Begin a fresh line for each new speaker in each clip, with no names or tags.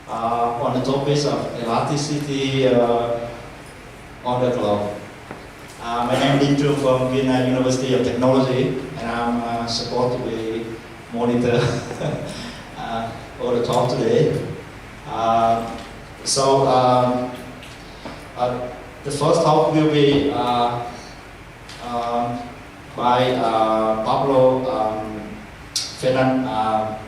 on the topics of elasticity on the globe. My name is Linh from Vienna University of Technology, and I'm supposed to be monitor all the talk today. The first talk will be by Pablo Fernandez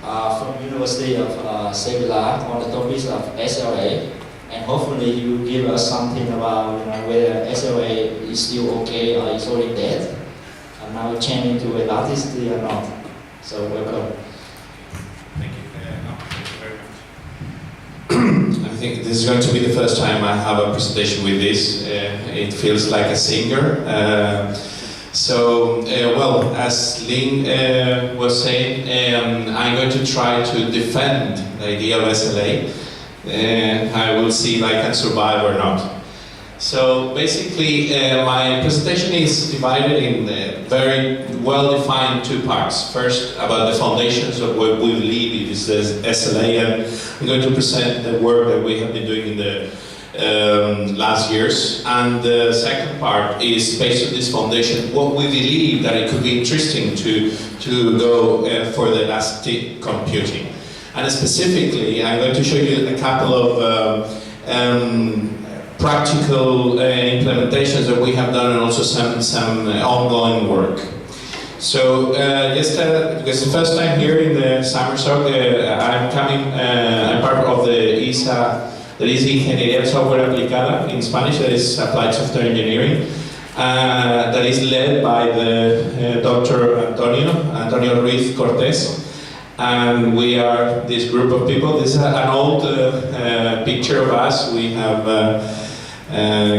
from University of Sevilla on the topics of SLA, and hopefully you give us something about whether SLA is still okay or is already dead, and now changing to elasticity or not. So welcome.
Thank you. Thank you very much. I think this is going to be the first time I have a presentation with this. It feels like a singer. Well, as Lin was saying, I'm going to try to defend the idea of SLA. I will see if I can survive or not. So basically, my presentation is divided in very well-defined two parts. First, about the foundations of what we believe is the SLA, and I'm going to present the work that we have been doing in the last years. And the second part is based on this foundation, what we believe that it could be interesting to go for the elastic computing. And specifically, I'm going to show you a couple of practical implementations that we have done, and also some ongoing work. So just because the first time here in the summer talk, I'm part of the ISA, that is Ingeniería de Software Aplicada in Spanish, that is Applied Software Engineering, that is led by the Dr. Antonio Ruiz Cortés. And we are this group of people. This is an old picture of us. We have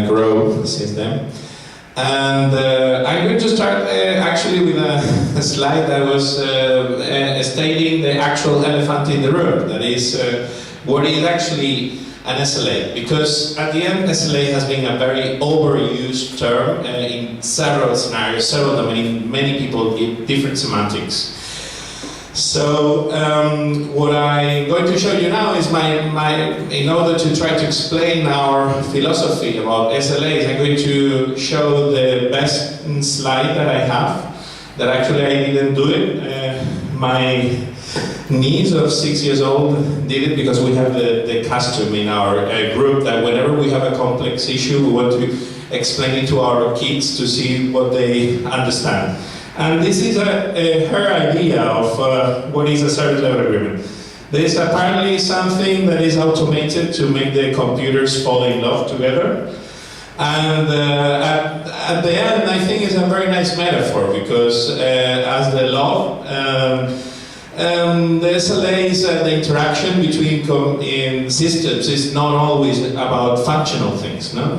grown since then. And I'm going to start actually with a slide that was stating the actual elephant in the room. That is, what is actually an SLA? Because at the end, SLA has been a very overused term in several scenarios, several domains. Many people give different semantics. So what I'm going to show you now is in order to try to explain our philosophy about SLAs, I'm going to show the best slide that I have, that actually I didn't do it. My niece of 6 years old did it, because we have the custom in our group that whenever we have a complex issue, we want to explain it to our kids to see what they understand. And this is her idea of what is a service level agreement. There is apparently something that is automated to make the computers fall in love together. And at the end, I think it's a very nice metaphor, because as the law, the SLA is the interaction between systems is not always about functional things. No?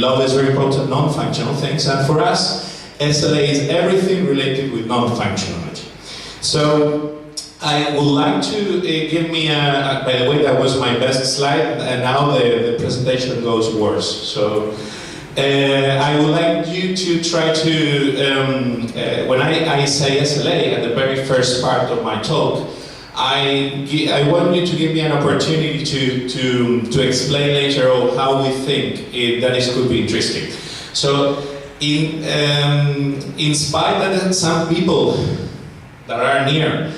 Love is very important non-functional things, and for us, SLA is everything related with non-functionality. So I would like to give me by the way, that was my best slide, and now the presentation goes worse. So I would like you to try to, when I say SLA at the very first part of my talk, I want you to give me an opportunity to explain later on how we think that it could be interesting. So in spite that some people that are near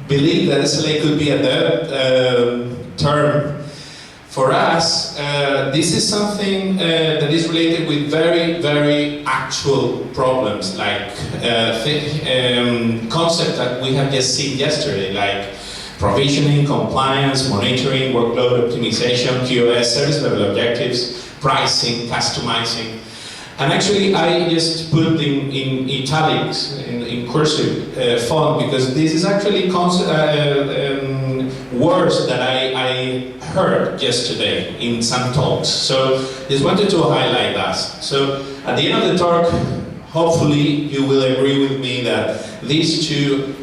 believe that SLA could be a dead term, for us, this is something that is related with very, very actual problems, like concepts that we have just seen yesterday, like provisioning, compliance, monitoring, workload optimization, QoS, service level objectives, pricing, customizing. And actually, I just put in italics, in cursive font, because this is actually words that I heard yesterday in some talks. So just wanted to highlight that. So at the end of the talk, hopefully you will agree with me that these two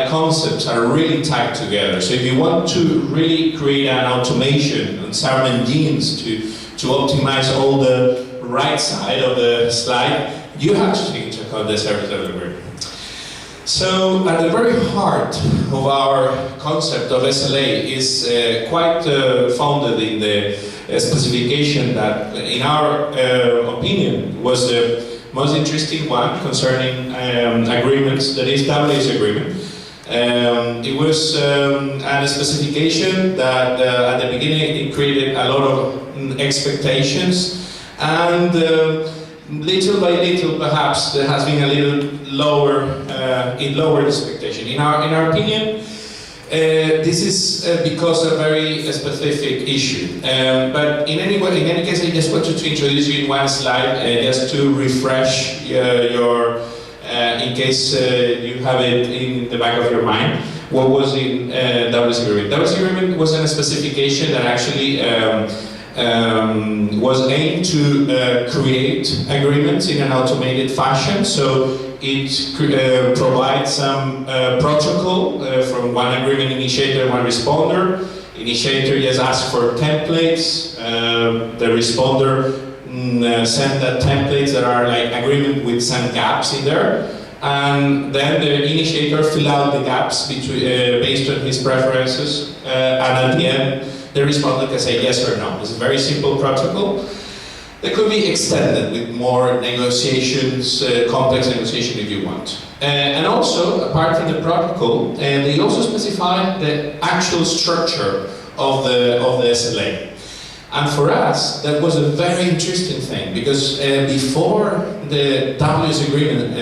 concepts are really tied together. So if you want to really create an automation and some engines to optimize all the right side of the slide, you have to take into account the service level agreement. So at the very heart of our concept of SLA is quite founded in the specification that, in our opinion, was the most interesting one concerning agreements, that is WS agreement. It was a specification that at the beginning it created a lot of expectations, and little by little perhaps there has been a little lower expectation. In our opinion, this is because of a very specific issue. But in any case, I just wanted to introduce you in one slide, just to refresh your, in case you have it in the back of your mind, what was in WS agreement. WS agreement was a specification that actually was aimed to create agreements in an automated fashion. So it provides some protocol from one agreement initiator and one responder. Initiator just asks for templates. The responder send that templates that are like agreement with some gaps in there. And then the initiator fill out the gaps between, based on his preferences. And at the end, the responder can say yes or no. It's a very simple protocol. That could be extended with more negotiations, complex negotiation if you want. And also, apart from the protocol, they also specify the actual structure of the SLA. And for us, that was a very interesting thing, because before the WS agreement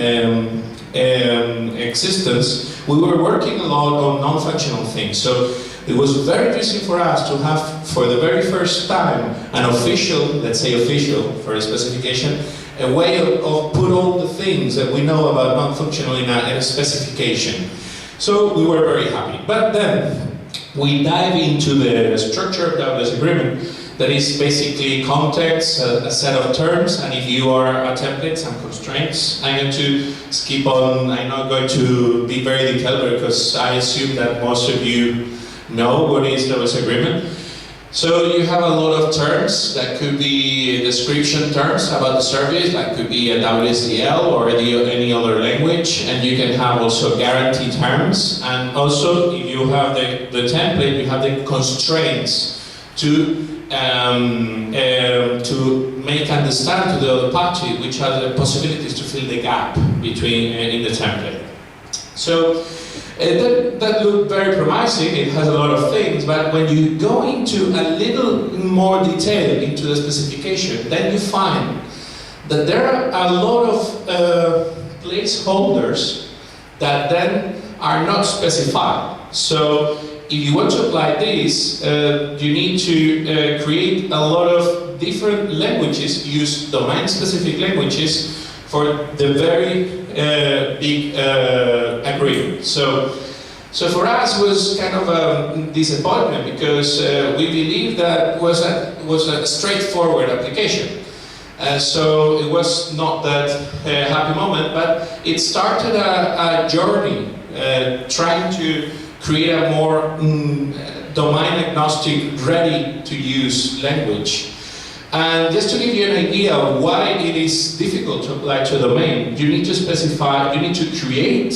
existence, we were working a lot on non-functional things. So it was very interesting for us to have, for the very first time, an official, let's say official for a specification, a way of put all the things that we know about non-functional in a specification. So we were very happy. But then we dive into the structure of WS agreement. That is basically context, a set of terms, and if you are a template, some constraints. I'm going to skip on, I'm not going to be very detailed because I assume that most of you know what is WS agreement. So you have a lot of terms that could be description terms about the service, that could be a WSDL or any other language, and you can have also guarantee terms, and also if you have the template, you have the constraints to make understand to the other party which are the possibilities to fill the gap between in the template. So that looked very promising. It has a lot of things, but when you go into a little more detail into the specification, then you find that there are a lot of placeholders that then are not specified. So if you want to apply this, you need to create a lot of different languages, use domain-specific languages for the very big agreement. So for us it was kind of a disappointment, because we believe that was a straightforward application. So it was not that happy moment, but it started a journey trying to create a more domain-agnostic, ready-to-use language. And just to give you an idea of why it is difficult to apply to a domain, you need to specify, you need to create,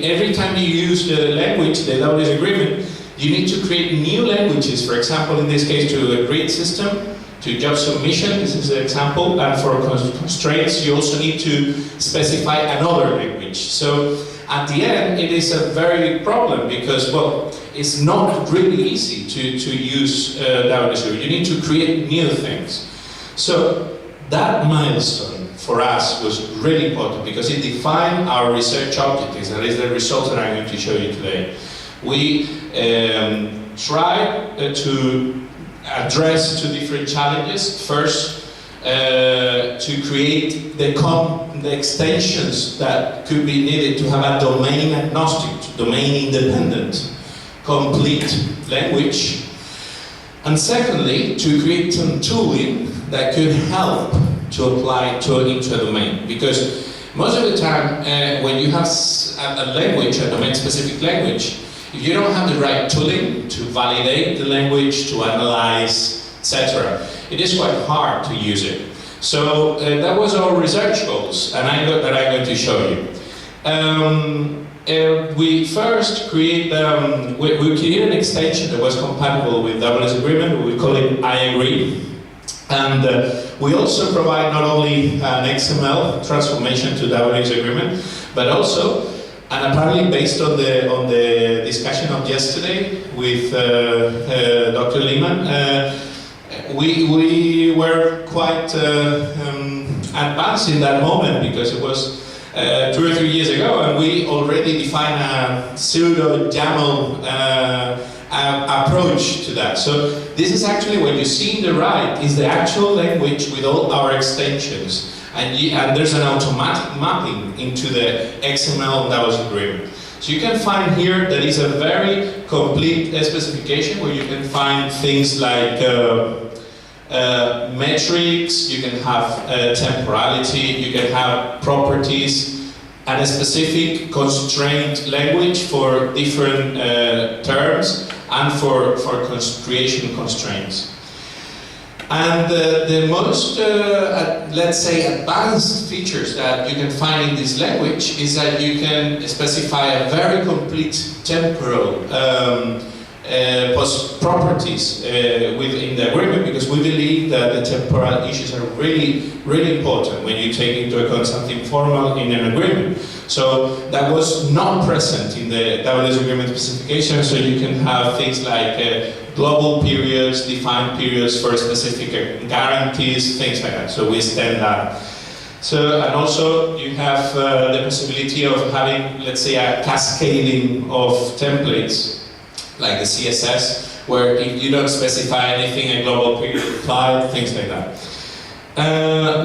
every time you use the language, the WS agreement, you need to create new languages, for example, in this case, to a grid system, to job submission, this is an example, and for constraints, you also need to specify another language. So at the end, it is a very big problem, because, well, it's not really easy to use WS agreement. You need to create new things. So that milestone for us was really important, because it defined our research objectives, that is the results that I'm going to show you today. We tried to address two different challenges. First, to create the extensions that could be needed to have a domain agnostic, domain independent, complete language. And secondly, to create some tooling that could help to apply into a domain. Because most of the time, when you have a language, a domain-specific language, if you don't have the right tooling to validate the language, to analyze, etc., it is quite hard to use it. So that was our research goals, and I'm going to show you. We first create, we created an extension that was compatible with WS agreement. We call it I agree. And we also provide not only an XML transformation to WS agreement, but also, and apparently based on the discussion of yesterday with Dr. Lehman, we were quite advanced in that moment, because it was 2 or 3 years ago, and we already defined a pseudo YAML approach to that. So this is actually what you see in the right is the actual language with all our extensions, and there's an automatic mapping into the XML that was agreement. So you can find here that is a very complete specification where you can find things like metrics, you can have temporality, you can have properties, and a specific constraint language for different terms and for creation constraints. And the most, let's say, advanced features that you can find in this language is that you can specify a very complete temporal properties within the agreement, because we believe that the temporal issues are really, really important when you take into account something formal in an agreement. So that was not present in the WS agreement specification, so you can have things like global periods, defined periods for specific guarantees, things like that. So we extend that. So, and also you have the possibility of having, let's say, a cascading of templates, like the CSS, where if you don't specify anything, a global period applied, things like that.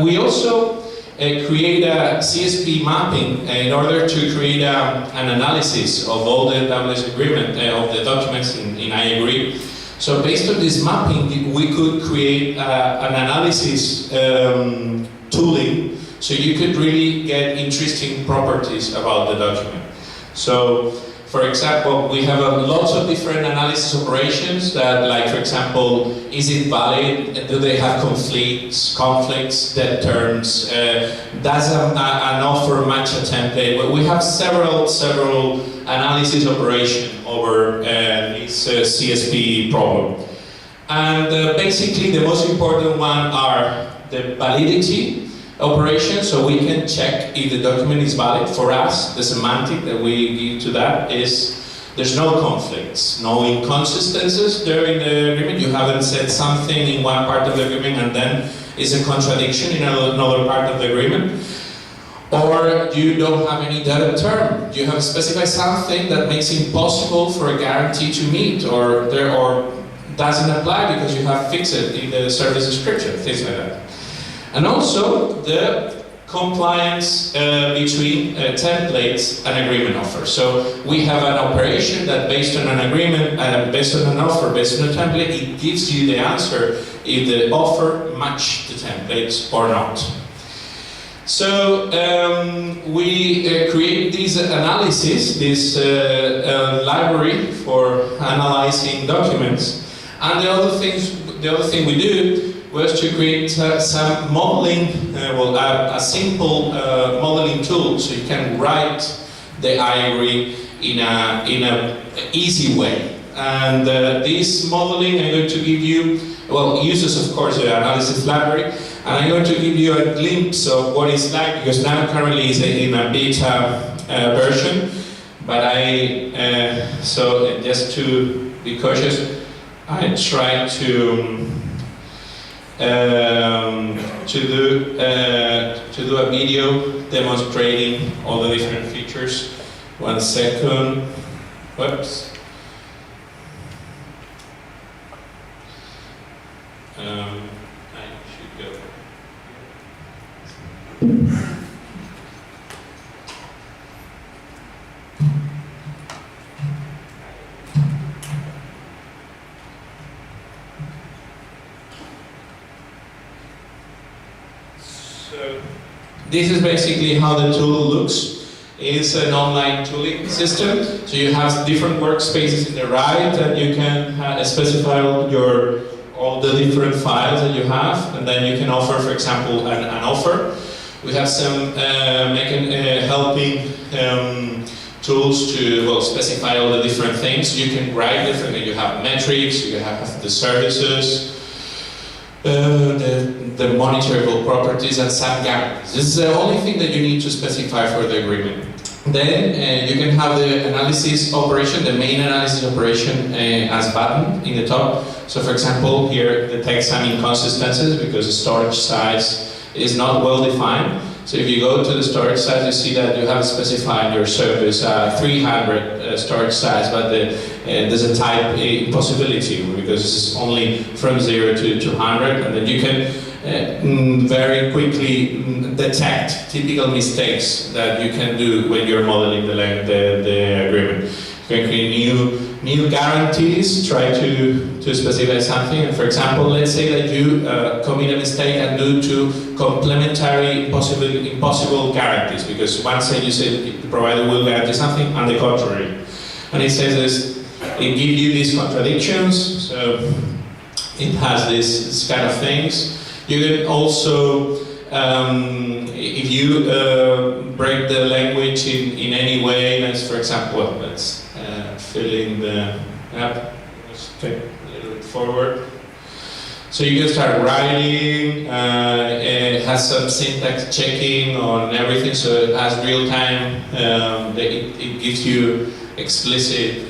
We also create a CSP mapping in order to create an analysis of all the WS agreement, of the documents in I agree. So based on this mapping, we could create an analysis tooling, so you could really get interesting properties about the document. So, for example, we have lots of different analysis operations that, like, for example, is it valid? Do they have conflicts, dead terms? Does an offer match a template? Well, we have several analysis operations over this CSP problem. And basically, the most important one are the validity operation, so we can check if the document is valid. For us, the semantic that we give to that is there's no conflicts, no inconsistencies during the agreement. You haven't said something in one part of the agreement and then it's a contradiction in another part of the agreement. Or you don't have any dead term. You have specified something that makes it impossible for a guarantee to meet, or doesn't apply because you have fixed it in the service description, things like that. And also the compliance between templates and agreement offers. So we have an operation that based on an agreement, based on an offer, based on a template, it gives you the answer if the offer matches the templates or not. So we create this analysis, this library for analyzing documents. And the other thing we do was to create some modeling, a simple modeling tool, so you can write the I agree in a easy way. And this modeling I'm going to give you, well, it uses of course the analysis library, and I'm going to give you a glimpse of what it's like, because now currently it's in a beta version, but so just to be cautious, I try to do a video demonstrating all the different features. 1 second. Whoops. I should go. So this is basically how the tool looks. It's an online tooling system. So you have different workspaces in the right, and you can specify all the different files that you have, and then you can offer, for example, an offer. We have some helping tools to, well, specify all the different things. You can write differently. You have metrics, you have the services, the monitorable properties, and some guarantees. This is the only thing that you need to specify for the agreement. Then you can have the analysis operation, the main analysis operation as button in the top. So for example, here detect some inconsistencies because the storage size is not well defined. So if you go to the storage size, you see that you have specified your service 300 storage size, but there's a type impossibility because it's only from 0 to 200, and then you can very quickly detect typical mistakes that you can do when you're modeling the agreement. You can create new guarantees, try to specify something. And for example, let's say that you commit a mistake and do two complementary impossible guarantees, because one say you say the provider will guarantee something and the contrary. And it says this, it gives you these contradictions, so it has this kind of things. You can also, if you break the language in any way, let's, for example, well, let's fill in the app. Let's take a little bit forward. So you can start writing. It has some syntax checking on everything, so it has real time. It gives you explicit.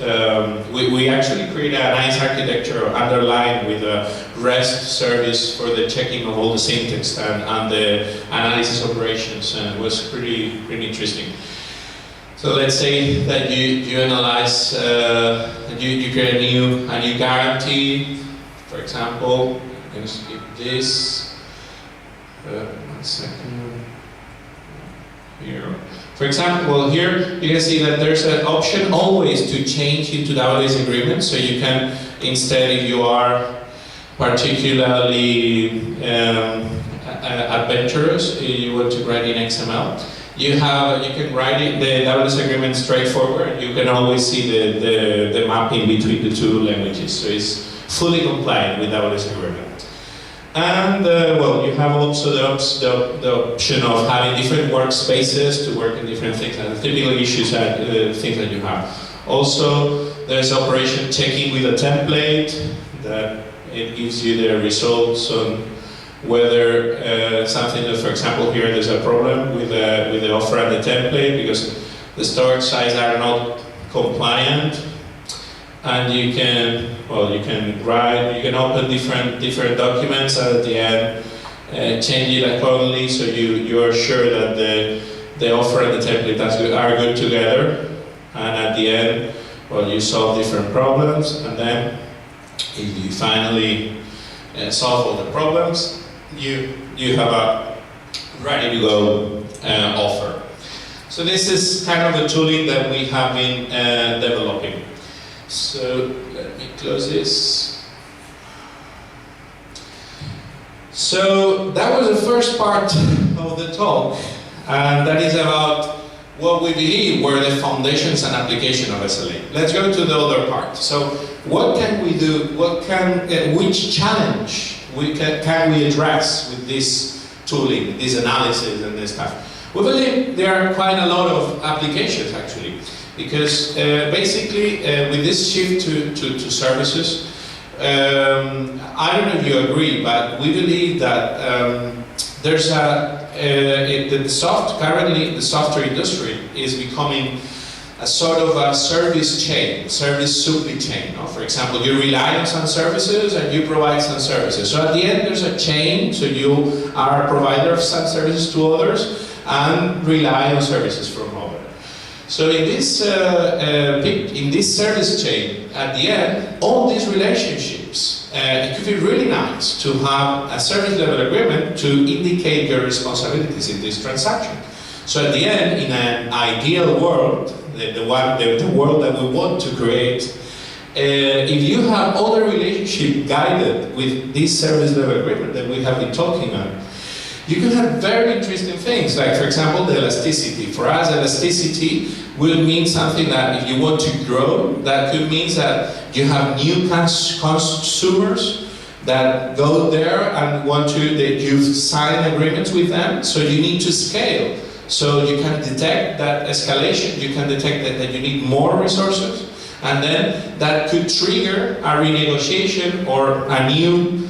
We actually create a nice architecture underlined with a REST service for the checking of all the syntax and the analysis operations, and it was pretty interesting. So let's say that you analyze, you create a new guarantee. For example, I'm going to skip this. 1 second. Here. For example, here you can see that there's an option always to change into database agreement. So you can, instead, if you are particularly adventurous, you want to write in XML, you can write it, the database agreement straightforward. You can always see the mapping between the two languages. So it's fully compliant with database agreement. And well, you have also the option of having different workspaces to work in different things, and the typical issues are things that you have. Also, there's operation checking with a template that it gives you the results on whether something that, for example, here there's a problem with the offer and the template because the storage size are not compliant. And you can write, you can open different documents, and at the end change it accordingly, so you are sure that the offer and the template are good together. And at the end, well, you solve different problems, and then if you finally solve all the problems, you have a ready to go offer. So this is kind of the tooling that we have been developing. So let me close this. So that was the first part of the talk, and that is about what we believe were the foundations and application of SLA. Let's go to the other part. So what can we do? Which challenge can we address with this tooling, this analysis, and this stuff? We believe there are quite a lot of applications actually. Because basically, with this shift to services, I don't know if you agree, but we believe that there's currently the software industry is becoming a sort of a service chain, service supply chain. For example, you rely on some services and you provide some services. So at the end, there's a chain. So you are a provider of some services to others and rely on services from others. So in this service chain, at the end, all these relationships, it could be really nice to have a service level agreement to indicate your responsibilities in this transaction. So at the end, in an ideal world, the world that we want to create, if you have all the relationship guided with this service level agreement that we have been talking about, you can have very interesting things, like for example the elasticity. For us, elasticity will mean something that if you want to grow, that could mean that you have new consumers that go there and want to, that you've signed agreements with them, so you need to scale. So you can detect that escalation, you can detect that you need more resources, and then that could trigger a renegotiation or a new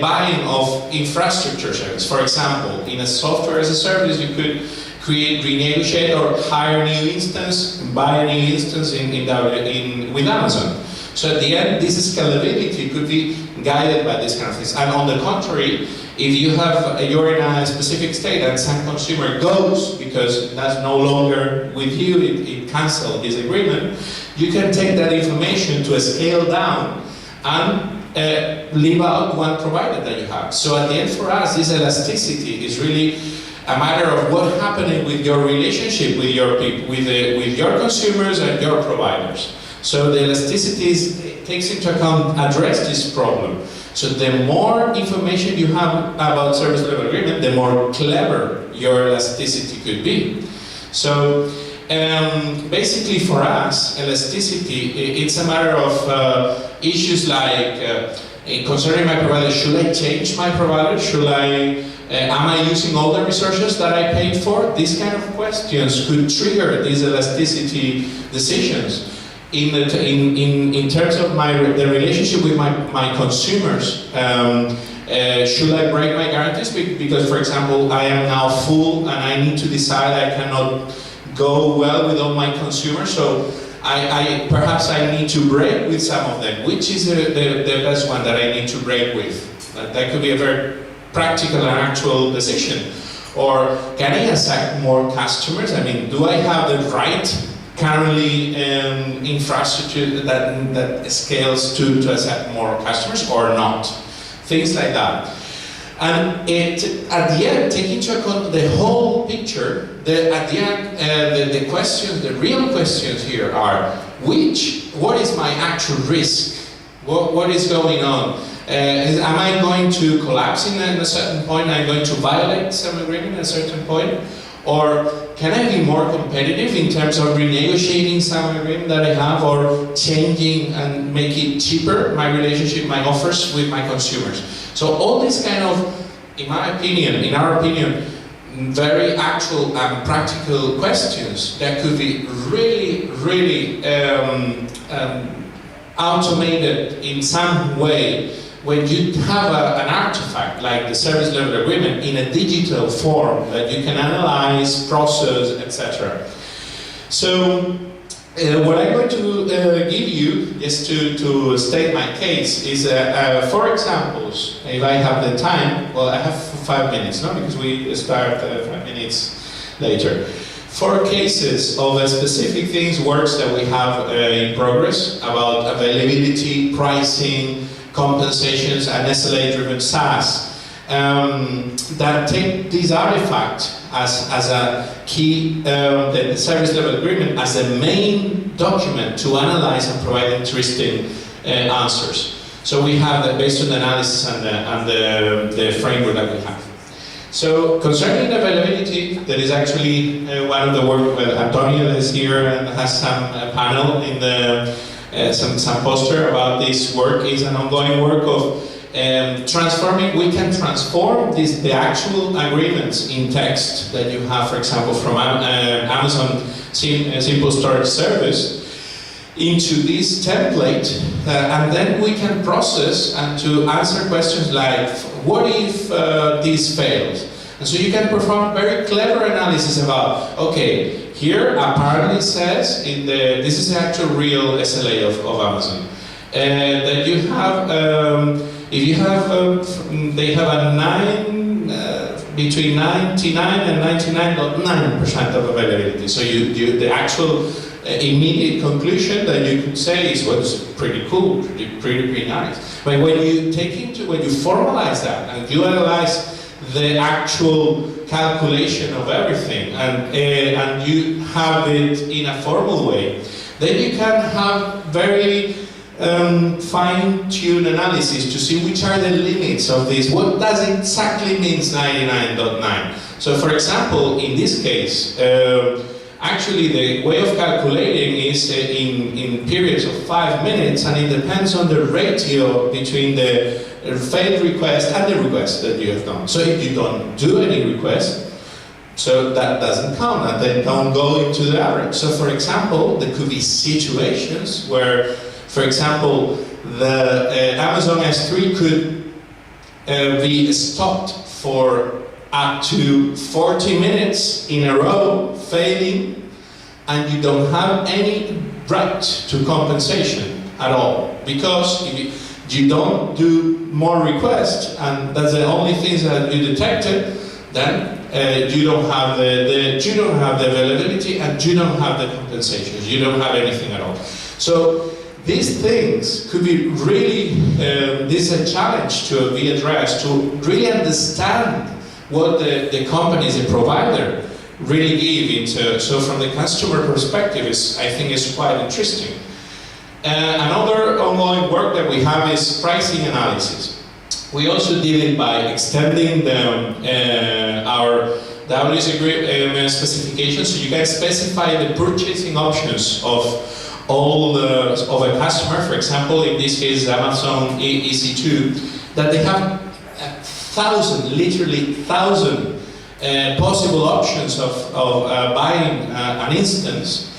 buying of infrastructure service. For example, in a software as a service, you could renegotiate or hire a new instance, buy a new instance with Amazon. So at the end, this scalability could be guided by these kind of things. And on the contrary, if you're in a specific state and some consumer goes because that's no longer with you, it canceled his agreement, you can take that information to scale down and leave out one provider that you have. So at the end, for us, this elasticity is really a matter of what happening with your relationship with your people, with your consumers and your providers. So the elasticity takes into account, address this problem. So the more information you have about service level agreement, the more clever your elasticity could be. So basically for us, elasticity, it's a matter of issues like concerning my provider, should I change my provider? Am I using all the resources that I paid for? These kind of questions could trigger these elasticity decisions. In terms of the relationship with my consumers, should I break my guarantees? Because, for example, I am now full and I need to decide I cannot go well with all my consumers, so perhaps I need to break with some of them. Which is the best one that I need to break with? That could be a very practical and actual decision. Or can I accept more customers? I mean, do I have the right currently infrastructure that scales to accept more customers or not? Things like that. And at the end, take into account the whole picture. At the end, the questions, the real questions here are: what is my actual risk? What is going on? Am I going to collapse in a certain point? Am I going to violate some agreement at a certain point? Or can I be more competitive in terms of renegotiating some agreement that I have, or changing and make it cheaper, my relationship, my offers with my consumers? So all these kind of, in our opinion, very actual and practical questions that could be really, really automated in some way when you have an artifact like the service level agreement in a digital form that you can analyze, process, etc. So what I'm going to give you, just to state my case, is 4 examples. If I have the time, well, I have 5 minutes, no? Because we start 5 minutes later. 4 cases of specific things, works that we have in progress about availability, pricing, compensations, and SLA-driven SaaS that take this artifact as a key, the service level agreement as the main document to analyze and provide interesting answers. So we have that based on the analysis and the framework that we have. So concerning availability, there is actually one of the work where Antonio is here and has some panel in the some poster about this work. Is an ongoing work of transforming. We can transform the actual agreements in text that you have, for example, from Amazon Simple Storage Service into this template, and then we can process and to answer questions like, what if this fails? And so you can perform very clever analysis about, okay, here apparently says, this is the actual real SLA of Amazon, that you have, if you have, they have a between 99 and 99.9% of availability. So the actual immediate conclusion that you could say is, well, it's pretty cool, pretty nice. But when you formalize that and you analyze the actual calculation of everything and you have it in a formal way, then you can have very fine-tuned analysis to see which are the limits of this. What does it exactly mean 99.9? So for example, in this case, Actually, the way of calculating is in periods of 5 minutes, and it depends on the ratio between the failed request and the request that you have done. So if you don't do any request, so that doesn't count, and they don't go into the average. So for example, there could be situations where, for example, the Amazon S3 could be stopped for up to 40 minutes in a row, failing, and you don't have any right to compensation at all, because if you don't do more requests, and that's the only things that you detected, then you don't have you don't have the availability, and you don't have the compensations. You don't have anything at all. So these things could be really this is a challenge to be addressed, to really understand what the companies, the provider, really give into. So from the customer perspective, I think is quite interesting. Another ongoing work that we have is pricing analysis. We also did it by extending our WS agreement specifications, so you can specify the purchasing options of all of a customer. For example, in this case, Amazon EC2, that they have literally 1,000 possible options of buying an instance.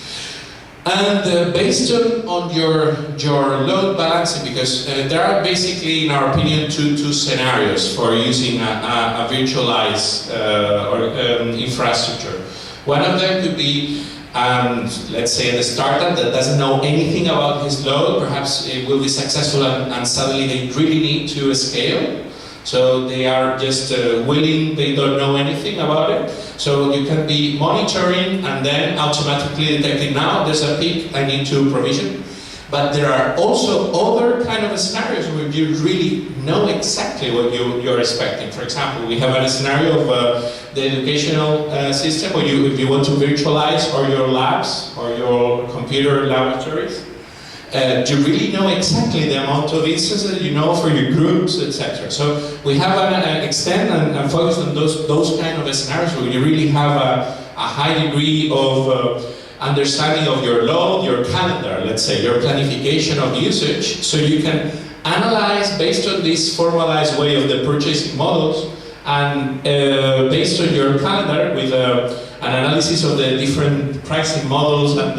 And based on your load balancing, because there are basically, in our opinion, two scenarios for using a virtualized infrastructure. One of them could be, let's say, a startup that doesn't know anything about his load. Perhaps it will be successful, and suddenly they really need to scale. So they are just willing, they don't know anything about it. So you can be monitoring and then automatically detecting, now there's a peak, I need to provision. But there are also other kind of scenarios where you really know exactly what you're expecting. For example, we have a scenario of the educational system where if you want to virtualize or your labs or your computer laboratories. You really know exactly the amount of instances you know for your groups, etc. So we have an extend and focus on those kind of scenarios where you really have a high degree of understanding of your load, your calendar, let's say, your planification of usage, so you can analyze based on this formalized way of the purchasing models, and based on your calendar with an analysis of the different pricing models and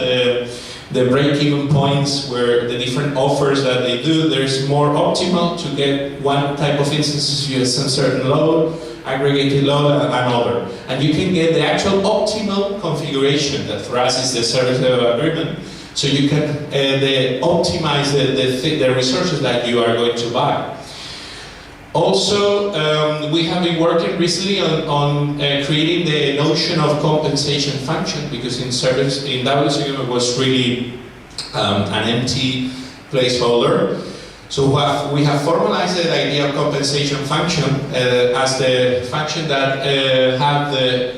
the break-even points where the different offers that they do, there's more optimal to get one type of instances with some certain load, aggregated load, and another. And you can get the actual optimal configuration that for us is the service level agreement. So you can optimize the resources that you are going to buy. Also, we have been working recently on creating the notion of compensation function, because in WS it was really an empty placeholder. So we have formalized the idea of compensation function as the function that have the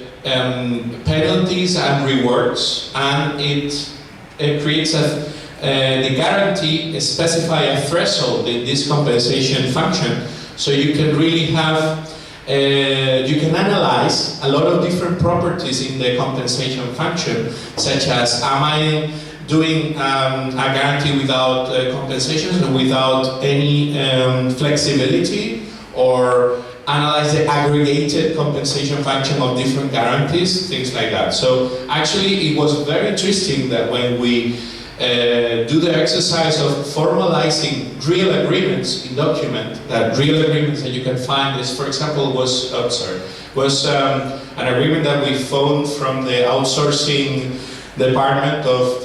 penalties and rewards, and it creates the guarantee specify a threshold in this compensation function. So you can really have, you can analyze a lot of different properties in the compensation function, such as, am I doing a guarantee without compensations or without any flexibility, or analyze the aggregated compensation function of different guarantees, things like that. So actually it was very interesting that when we do the exercise of formalizing real agreements in document, that real agreements that you can find is, for example, was an agreement that we found from the outsourcing department of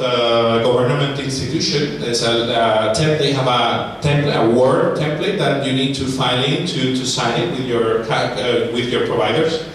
government institution. There's they have a template, a Word template that you need to file in to sign it with your providers.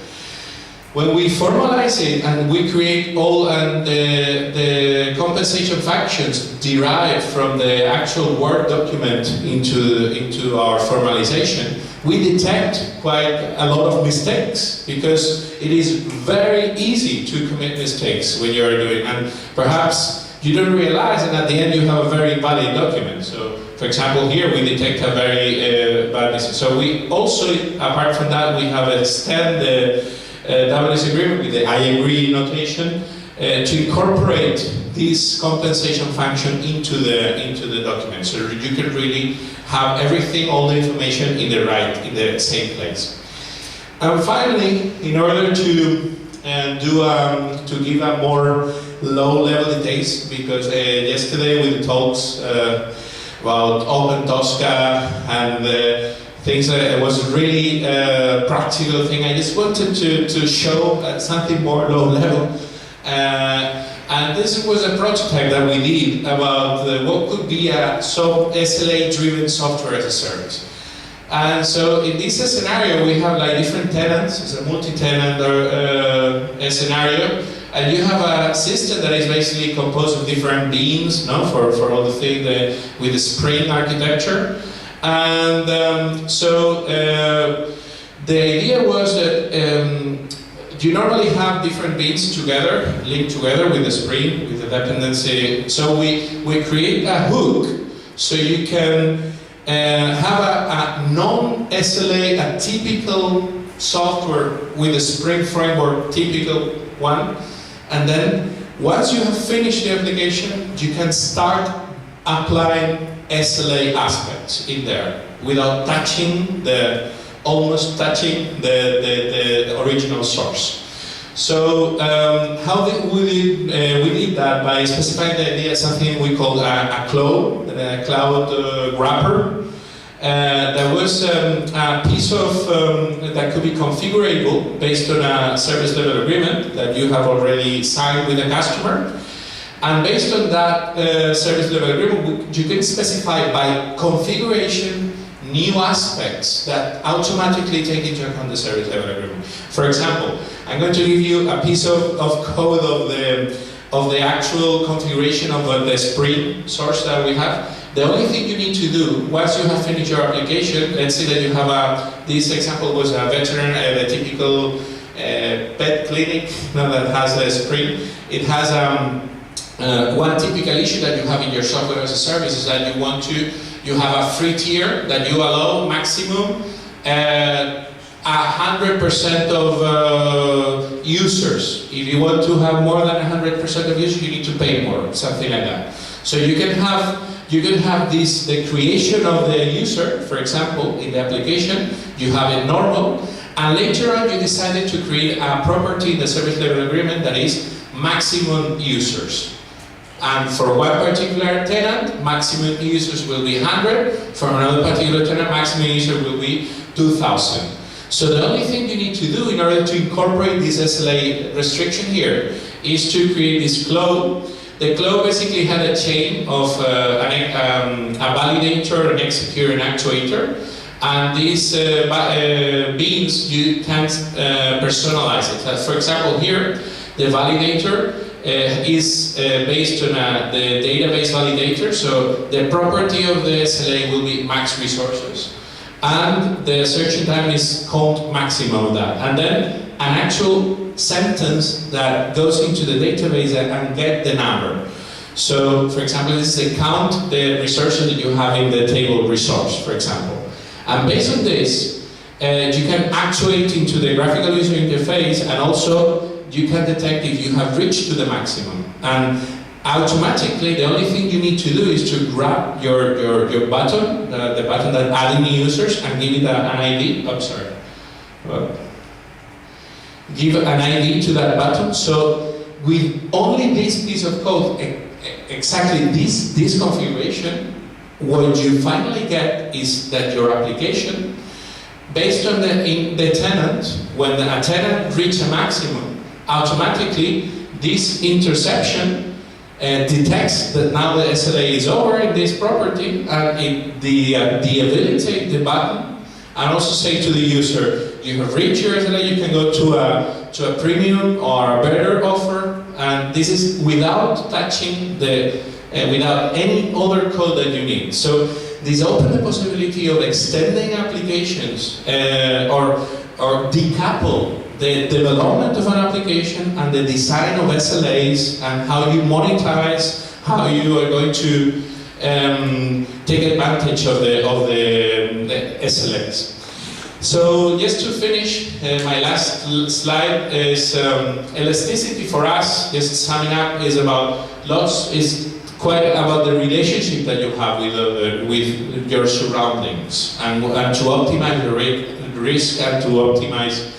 When we formalize it and we create all the compensation functions derived from the actual Word document into our formalization, we detect quite a lot of mistakes, because it is very easy to commit mistakes when you're doing, and perhaps you don't realize, and at the end you have a very valid document. So, for example, here we detect a very bad mistake. So we also, apart from that, we have extended WS agreement with the I agree notation to incorporate this compensation function into the document, so that you can really have everything, all the information in the same place. And finally, in order to to give a more low-level details, because yesterday with the talks about Open Tosca and things that it was a really practical thing, I just wanted to show something more low-level. And this was a prototype that we did about what could be a SLA-driven software as a service. And so in this scenario, we have like different tenants. It's a multi-tenant scenario, and you have a system that is basically composed of different beams, no, for all the things with the Spring architecture. And the idea was that you normally have different beams together, linked together with the Spring, with the dependency. So we create a hook so you can have a non-SLA, a typical software with a Spring framework, typical one. And then once you have finished the application, you can start applying SLA aspects in there without almost touching the original source. So how we did that by specifying the idea of something we call a cloud wrapper. There was a piece of that could be configurable based on a service level agreement that you have already signed with a customer. And based on that service level agreement, you can specify by configuration new aspects that automatically take into account the service level agreement. For example, I'm going to give you a piece of code of the actual configuration of the Spring source that we have. The only thing you need to do once you have finished your application, let's say that you have this example was a veterinary, a typical pet clinic that has a Spring. It has one typical issue that you have in your software as a service is that you have a free tier that you allow maximum 100% of users. If you want to have more than 100% of users, you need to pay more, something like that. So you can have the creation of the user, for example, in the application, you have it normal, and later on you decided to create a property in the service level agreement that is maximum users. And for one particular tenant, maximum users will be 100. For another particular tenant, maximum user will be 2,000. So the only thing you need to do in order to incorporate this SLA restriction here is to create this flow. The flow basically had a chain of a validator, an executor, and actuator. And these beams, you can personalize it. For example, here, the validator is based on the database validator, so the property of the SLA will be max resources. And the searching time is called maximum of that. And then an actual sentence that goes into the database and get the number. So, for example, this is a count the resources that you have in the table resource, for example. And based on this, you can actuate into the graphical user interface, and also you can detect if you have reached to the maximum. And automatically, the only thing you need to do is to grab your button, the button that adding new users, and give it an ID. I'm sorry. Well, give an ID to that button. So with only this piece of code, exactly this configuration, what you finally get is that your application, based on the tenant, when a tenant reaches a maximum, automatically this interception detects that now the SLA is over in this property, and it deabilitate the button, and also say to the user, you have reached your SLA, you can go to a premium or a better offer, and this is without touching without any other code that you need. So this opens the possibility of extending applications or decouple the development of an application and the design of SLAs and how you monetize, how you are going to take advantage of the SLAs. So just to finish, my last slide is elasticity for us. Just summing up is quite about the relationship that you have with your surroundings and to optimize the risk and to optimize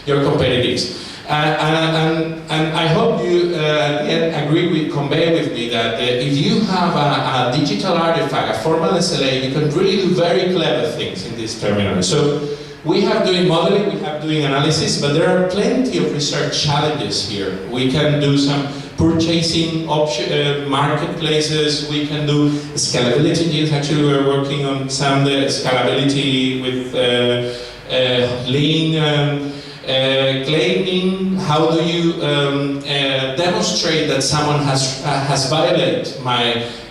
your competitiveness. And I hope you convey with me that if you have a digital artifact, a formal SLA, you can really do very clever things in this terminal. So we have doing modeling, we have doing analysis, but there are plenty of research challenges here. We can do some purchasing marketplaces, we can do scalability engines. Actually, we're working on some scalability with lean claiming. How do you demonstrate that someone has violated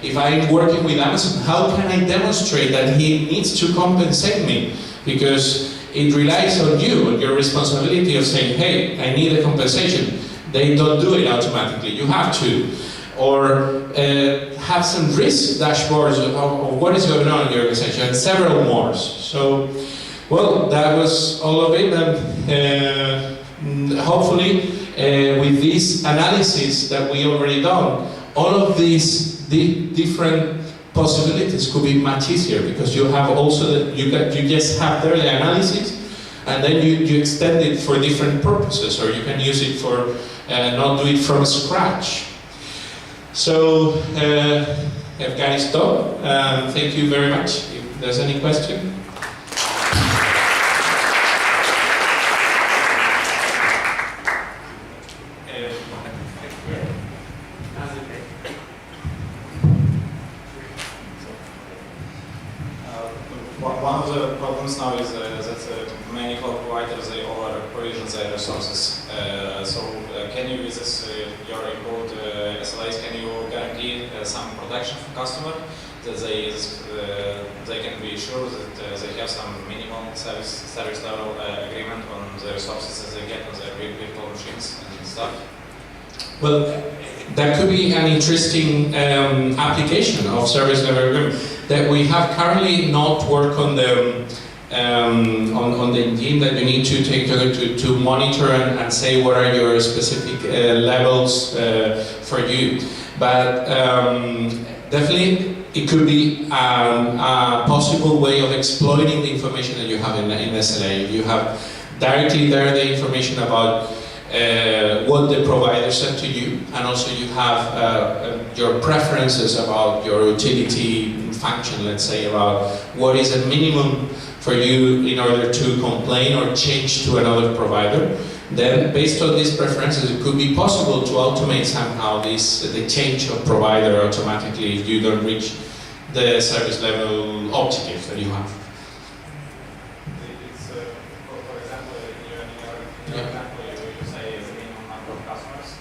if I'm working with Amazon, how can I demonstrate that he needs to compensate me? Because it relies on you, on your responsibility of saying, hey, I need a compensation. They don't do it automatically, you have to. Or have some risk dashboards of what is going on in your organization, and several more. So, well, that was all of it, and hopefully with this analysis that we already done, all of these different possibilities could be much easier, because you have also you just have there the analysis, and then you extend it for different purposes, or you can use it for not do it from scratch. So I've got to stop. Thank you very much. If there's any question.
One of the problems now is that many cloud providers, they over provision their resources. Can you, with this, your improved SLAs, can you guarantee some protection for customer, that they can be sure that they have some minimum service level agreement on the resources that they get on their virtual machines and stuff?
Well, that could be an interesting application of service level agreement that we have currently not worked on the engine that you need to take to monitor and say what are your specific levels for you. But definitely it could be a possible way of exploiting the information that you have in SLA. You have directly there the information about what the provider said to you, and also you have your preferences about your utility function, let's say, about what is a minimum for you in order to complain or change to another provider. Then, based on these preferences, it could be possible to automate somehow the change of provider automatically if you don't reach the service level objectives that you have.
It's, for example, in your example, you say the minimum number of customers.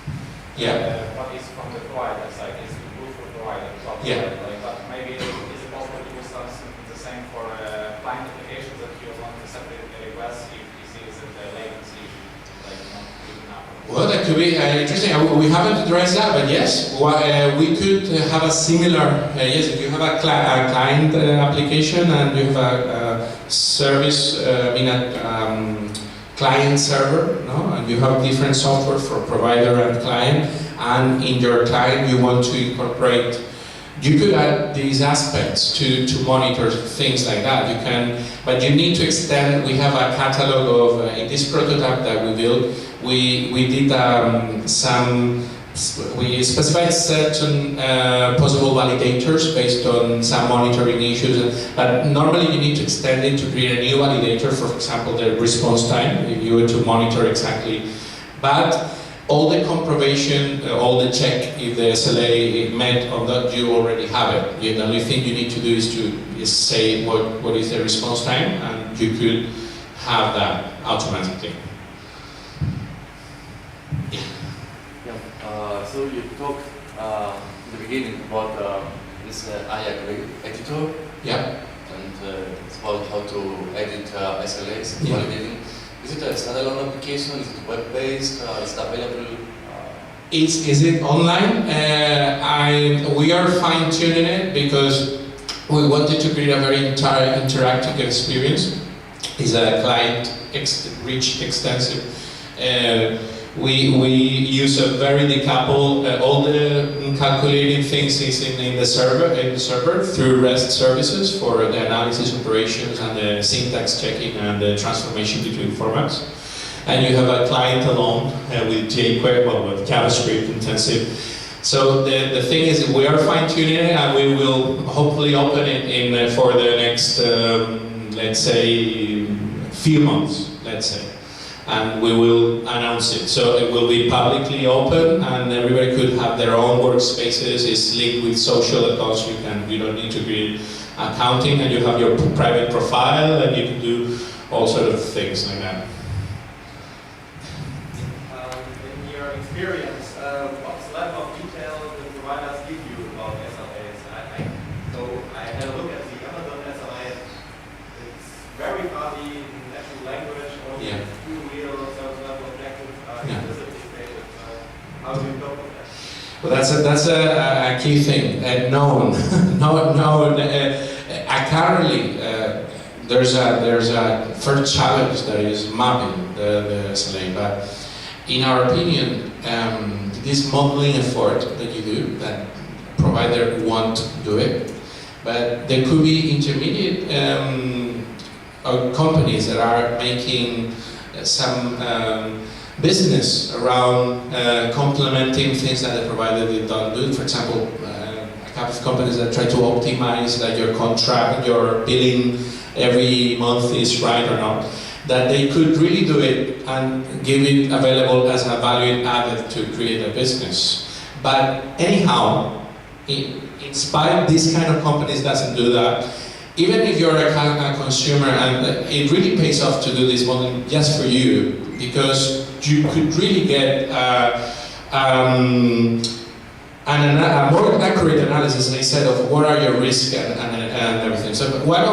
Yeah.
What is from the provider side? Is it good for provider?
Yeah.
But maybe is it possible to do something the same for client applications, that you want to separate the requests if you see that the latency like not good enough?
Well, that could be interesting. We haven't addressed that, but yes, we could have a similar. Yes, if you have a client application and you have a service, client server, no? And you have different software for provider and client, and in your client you want to incorporate. You could add these aspects to monitor things like that. You can, but you need to extend. We have a catalog of in this prototype that we built. We did we specified certain possible validators based on some monitoring issues. But normally you need to extend it to create a new validator. For example, the response time, if you were to monitor exactly. But all the comproval, all the check if the SLA met on that, you already have it. The only thing you need to do is to say what is the response time, and you could have that automatically.
So you talked in the beginning about this IAC editor.
Yeah.
And it's about how to edit SLAs,
Yeah.
validating. Is it a standalone application? Is it web-based? Is it available?
Is it online? We are fine-tuning it because we wanted to create a very interactive experience. is a client rich, extensive. We use a very decoupled, all the calculating things is in the server through REST services for the analysis operations and the syntax checking and the transformation between formats. And you have a client alone with jQuery, well, with JavaScript intensive. So the thing is, we are fine-tuning it, and we will hopefully open it for the next, let's say, few months, let's say. And we will announce it. So it will be publicly open, and everybody could have their own workspaces. It's linked with social accounts. You don't need to be accounting, and you have your private profile, and you can do all sort of things like that.
In your experience, what level of detail the providers give you about SLAs? I had a look at the Amazon SLA. It's very fuzzy, natural language, only
Yeah.
two real certain level objectives are
Yeah.
explicitly stated. How do you cope with that?
Well, that's a key thing. Currently, there's a first challenge that is mapping the SLA, but in our opinion, this modeling effort that you do, that provider won't do it, but there could be intermediate companies that are making some business around complementing things that the provider don't do. For example, a couple of companies that try to optimize that your contract, your billing every month is right or not, that they could really do it and give it available as a value added to create a business. But anyhow, in spite these kind of companies doesn't do that, even if you're a consumer, and it really pays off to do this modeling just for you, because you could really get a more accurate analysis, as I said, of what are your risks and everything. So one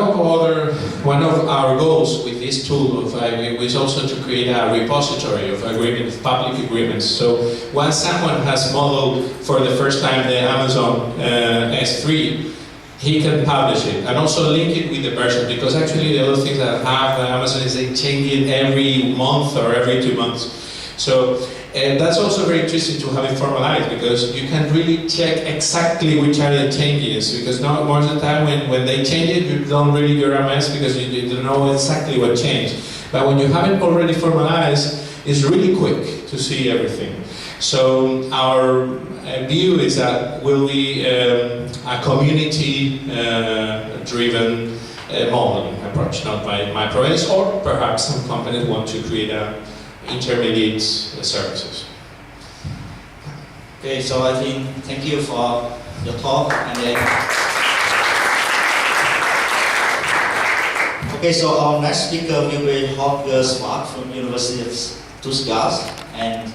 of our goals with this tool is also to create a repository of agreements, public agreements. So once someone has modeled for the first time the Amazon S3, he can publish it and also link it with the version, because actually the other things that have Amazon is they change it every month or every 2 months. So that's also very interesting to have it formalized, because you can really check exactly which are the changes, because most of the time when they change it, you don't really get a mess because you don't know exactly what changed. But when you have it already formalized, it's really quick to see everything. So our view is that will be a community-driven modeling approach, not by providers, or perhaps some companies want to create intermediate services.
Okay, so I think thank you for your talk, and then okay, so our next speaker will be Holger Smart from University of Stuttgart, and